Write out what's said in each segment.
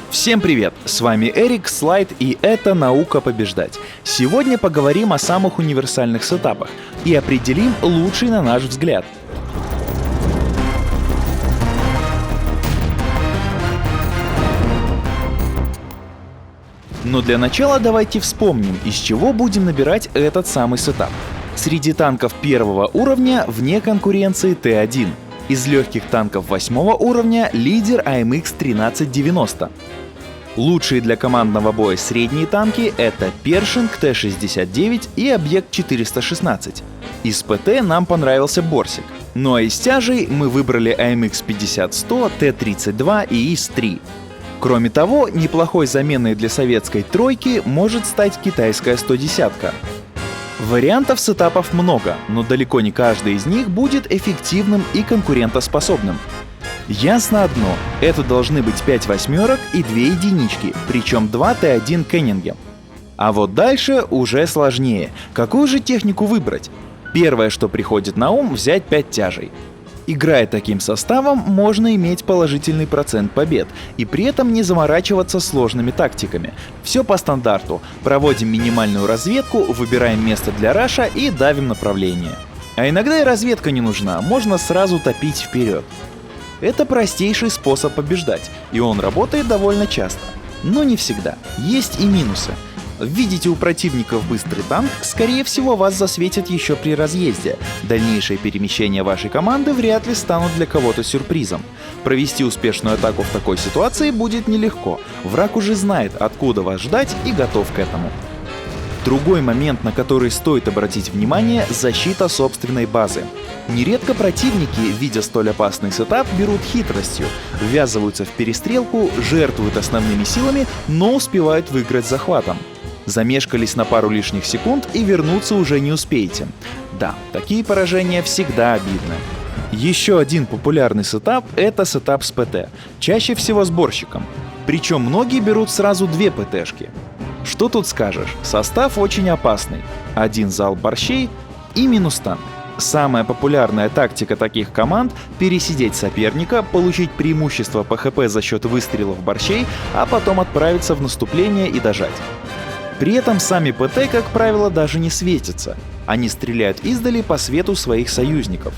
Всем привет! С вами Эрик, Слайд, и это «Наука побеждать». Сегодня поговорим о самых универсальных сетапах и определим лучший на наш взгляд. Но для начала давайте вспомним, из чего будем набирать этот самый сетап. Среди танков первого уровня вне конкуренции Т-1. Из легких танков 8 уровня лидер АМХ 1390. Лучшие для командного боя средние танки — это Першинг, Т-69 и Объект 416. Из ПТ нам понравился Борсик. Ну а из тяжей мы выбрали АМХ 50-100, Т-32 и ИС-3. Кроме того, неплохой заменой для советской тройки может стать китайская 110-ка. Вариантов сетапов много, но далеко не каждый из них будет эффективным и конкурентоспособным. Ясно одно — это должны быть 5 восьмерок и 2 единички, причем 2 Т-1 Кеннингем. А вот дальше уже сложнее. Какую же технику выбрать? Первое, что приходит на ум — взять 5 тяжей. Играя таким составом, можно иметь положительный процент побед и при этом не заморачиваться сложными тактиками. Все по стандарту. Проводим минимальную разведку, выбираем место для раша и давим направление. А иногда и разведка не нужна, можно сразу топить вперед. Это простейший способ побеждать, и он работает довольно часто. Но не всегда. Есть и минусы. Видите у противников быстрый танк, скорее всего, вас засветят еще при разъезде. Дальнейшие перемещения вашей команды вряд ли станут для кого-то сюрпризом. Провести успешную атаку в такой ситуации будет нелегко. Враг уже знает, откуда вас ждать, и готов к этому. Другой момент, на который стоит обратить внимание — защита собственной базы. Нередко противники, видя столь опасный сетап, берут хитростью, ввязываются в перестрелку, жертвуют основными силами, но успевают выиграть захватом. Замешкались на пару лишних секунд и вернуться уже не успеете. Да, такие поражения всегда обидны. Еще один популярный сетап — это сетап с ПТ, чаще всего сборщиком. Причем многие берут сразу 2 ПТшки. Что тут скажешь, состав очень опасный. Один залп борщей и минус танк. Самая популярная тактика таких команд — пересидеть соперника, получить преимущество по ХП за счет выстрелов борщей, а потом отправиться в наступление и дожать. При этом сами ПТ, как правило, даже не светятся. Они стреляют издали по свету своих союзников.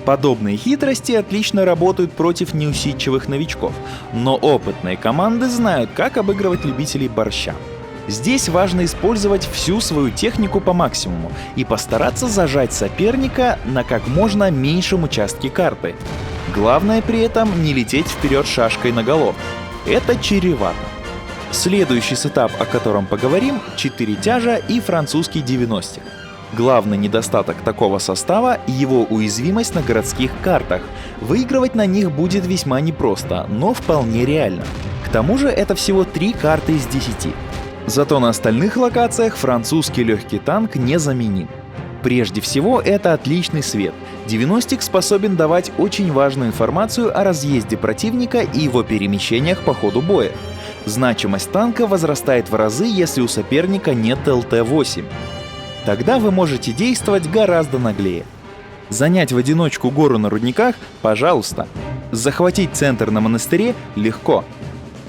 Подобные хитрости отлично работают против неусидчивых новичков, но опытные команды знают, как обыгрывать любителей борща. Здесь важно использовать всю свою технику по максимуму и постараться зажать соперника на как можно меньшем участке карты. Главное при этом не лететь вперед шашкой наголо. Это чревато. Следующий сетап, о котором поговорим — 4 тяжа и французский 90-х. Главный недостаток такого состава — его уязвимость на городских картах. Выигрывать на них будет весьма непросто, но вполне реально. К тому же это всего 3 карты из 10. Зато на остальных локациях французский легкий танк незаменим. Прежде всего, это отличный свет. 90-х способен давать очень важную информацию о разъезде противника и его перемещениях по ходу боя. Значимость танка возрастает в разы, если у соперника нет ЛТ-8. Тогда вы можете действовать гораздо наглее. Занять в одиночку гору на рудниках — пожалуйста. Захватить центр на монастыре — легко.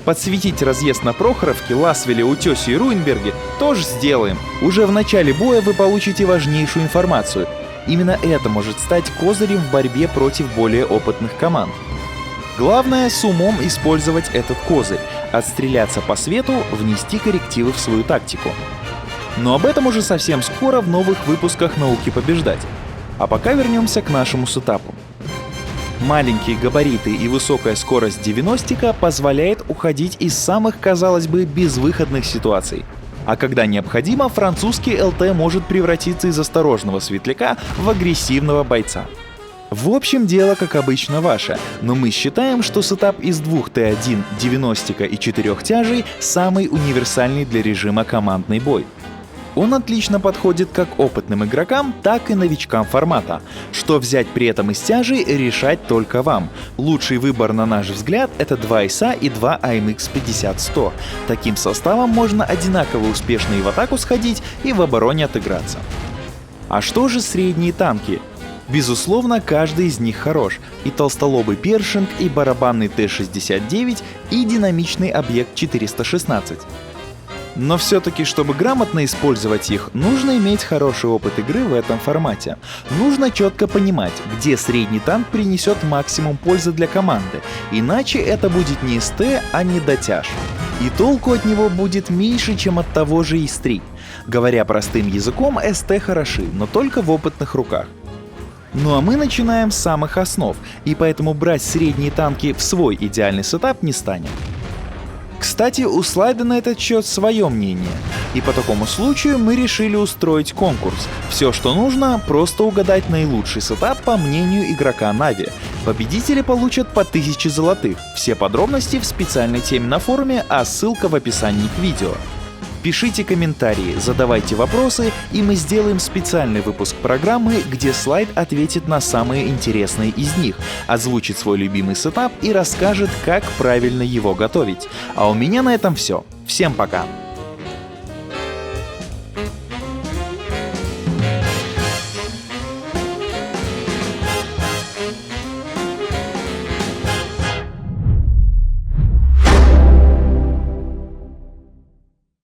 Подсветить разъезд на Прохоровке, Ласвеле, Утесе и Руинберге — тоже сделаем. Уже в начале боя вы получите важнейшую информацию. Именно это может стать козырем в борьбе против более опытных команд. Главное — с умом использовать этот козырь, отстреляться по свету, внести коррективы в свою тактику. Но об этом уже совсем скоро в новых выпусках «Науки побеждать». А пока вернемся к нашему сетапу. Маленькие габариты и высокая скорость 90-ка позволяет уходить из самых, казалось бы, безвыходных ситуаций. А когда необходимо, французский ЛТ может превратиться из осторожного светляка в агрессивного бойца. В общем, дело, как обычно, ваше, но мы считаем, что сетап из 2 Т-1, 90-ка и 4 тяжей самый универсальный для режима командный бой. Он отлично подходит как опытным игрокам, так и новичкам формата. Что взять при этом из тяжей, решать только вам. Лучший выбор, на наш взгляд, это 2 ИСа и 2 АМХ 50-100. Таким составом можно одинаково успешно и в атаку сходить, и в обороне отыграться. А что же средние танки? Безусловно, каждый из них хорош. И толстолобый Першинг, и барабанный Т-69, и динамичный объект 416. Но все-таки, чтобы грамотно использовать их, нужно иметь хороший опыт игры в этом формате. Нужно четко понимать, где средний танк принесет максимум пользы для команды, иначе это будет не СТ, а не дотяж. И толку от него будет меньше, чем от того же ИС-3. Говоря простым языком, СТ хороши, но только в опытных руках. Ну а мы начинаем с самых основ, и поэтому брать средние танки в свой идеальный сетап не станем. Кстати, у Слайда на этот счет свое мнение, и по такому случаю мы решили устроить конкурс. Все, что нужно, просто угадать наилучший сетап по мнению игрока Нави. Победители получат по 1000 золотых. Все подробности в специальной теме на форуме, а ссылка в описании к видео. Пишите комментарии, задавайте вопросы, и мы сделаем специальный выпуск программы, где Слайд ответит на самые интересные из них, озвучит свой любимый сетап и расскажет, как правильно его готовить. А у меня на этом все. Всем пока!